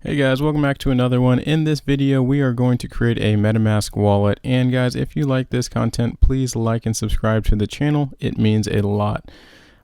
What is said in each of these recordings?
Hey guys, welcome back to another one. In this video, we are going to create a MetaMask wallet. And guys, if you like this content, please like and subscribe to the channel. It means a lot.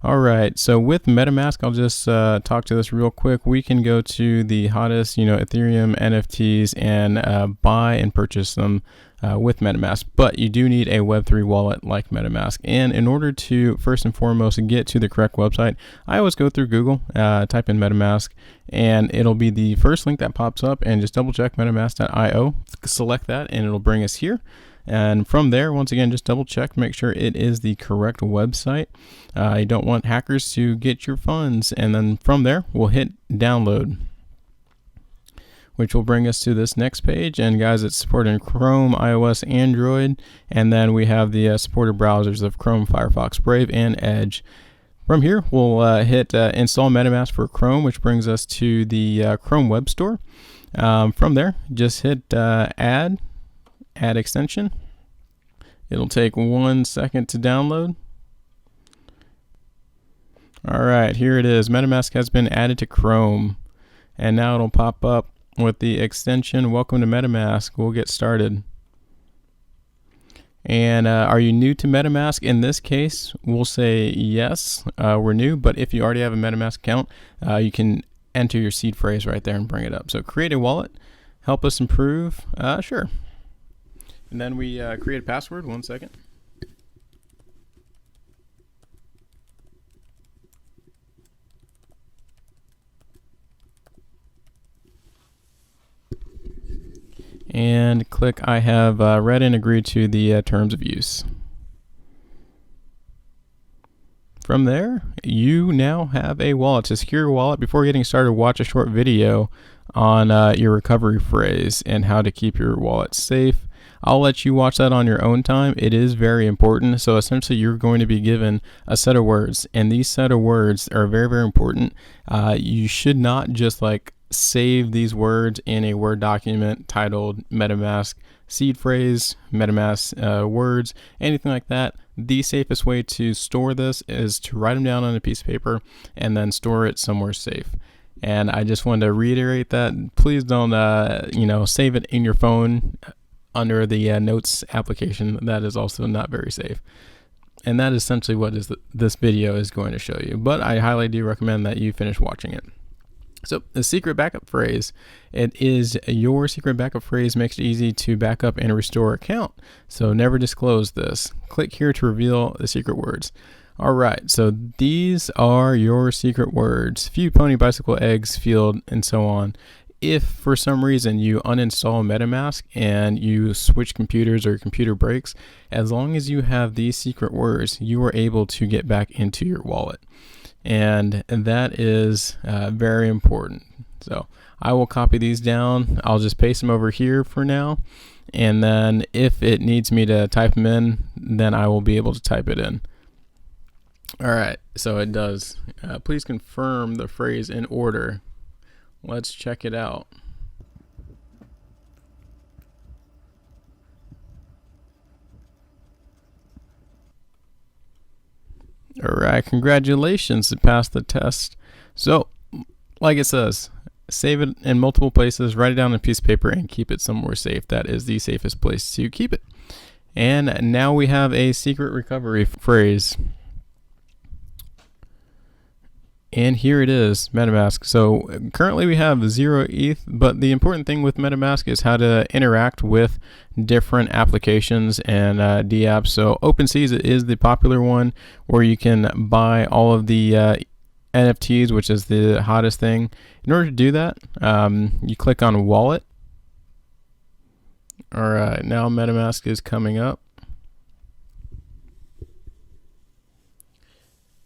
All right, so with MetaMask, I'll just talk to this real quick. We can go to the hottest, Ethereum NFTs and buy and purchase them with MetaMask. But you do need a Web3 wallet like MetaMask. And in order to, first and foremost, get to the correct website, I always go through Google, type in MetaMask, and it'll be the first link that pops up, and just double check metamask.io, select that, and it'll bring us here. And from there, once again, just double check, make sure it is the correct website. You don't want hackers to get your funds. And then from there, we'll hit download, which will bring us to this next page. And guys, it's supported in Chrome, iOS, Android. And then we have the supported browsers of Chrome, Firefox, Brave, and Edge. From here, we'll hit install MetaMask for Chrome, which brings us to the Chrome Web Store. From there, just hit add extension. It'll take 1 second to download. All right, here it is. MetaMask has been added to Chrome, and now it'll pop up with the extension. Welcome to MetaMask. We'll get started. And are you new to MetaMask? In this case, we'll say yes, we're new. But if you already have a MetaMask account, you can enter your seed phrase right there and bring it up. So create a wallet, help us improve. Sure. And then we create a password. 1 second. And click I have read and agreed to the terms of use. From there, you now have a wallet. To secure your wallet, before getting started, watch a short video on your recovery phrase and how to keep your wallet safe. I'll let you watch that on your own time. It is very important. So essentially, you're going to be given a set of words, and these set of words are very, very important. You should not just save these words in a Word document titled MetaMask seed phrase, MetaMask words, anything like that. The safest way to store this is to write them down on a piece of paper and then store it somewhere safe. And I just wanted to reiterate that. Please don't, save it in your phone under the notes application. That is also not very safe. And that is essentially what this video is going to show you. But I highly do recommend that you finish watching it. So the secret backup phrase, it is your secret backup phrase, makes it easy to back up and restore account. So never disclose this. Click here to reveal the secret words. All right, so these are your secret words: few, pony, bicycle, eggs, field, and so on. If for some reason you uninstall MetaMask and you switch computers or your computer breaks, as long as you have these secret words, you are able to get back into your wallet. And that is very important. So I will copy these down. I'll just paste them over here for now. And then if it needs me to type them in, then I will be able to type it in. All right, so it does. Please confirm the phrase in order. Let's check it out. All right, congratulations, it passed the test. So, like it says, save it in multiple places, write it down on a piece of paper, and keep it somewhere safe. That is the safest place to keep it. And now we have a secret recovery phrase. And here it is, MetaMask. So currently we have 0 ETH, but the important thing with MetaMask is how to interact with different applications and dApps. So OpenSea is the popular one where you can buy all of the NFTs, which is the hottest thing. In order to do that, you click on Wallet. All right, now MetaMask is coming up.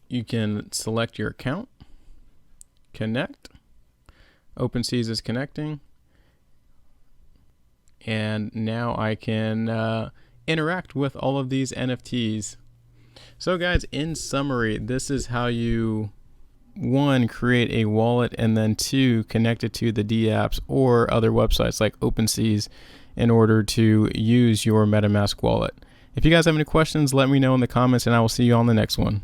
You can select your account, connect. OpenSea is connecting, and now I can interact with all of these NFTs. So guys, in summary, this is how you 1, create a wallet, and then 2, connect it to the dApps or other websites like OpenSea in order to use your MetaMask wallet. If you guys have any questions, let me know in the comments, and I will see you on the next one.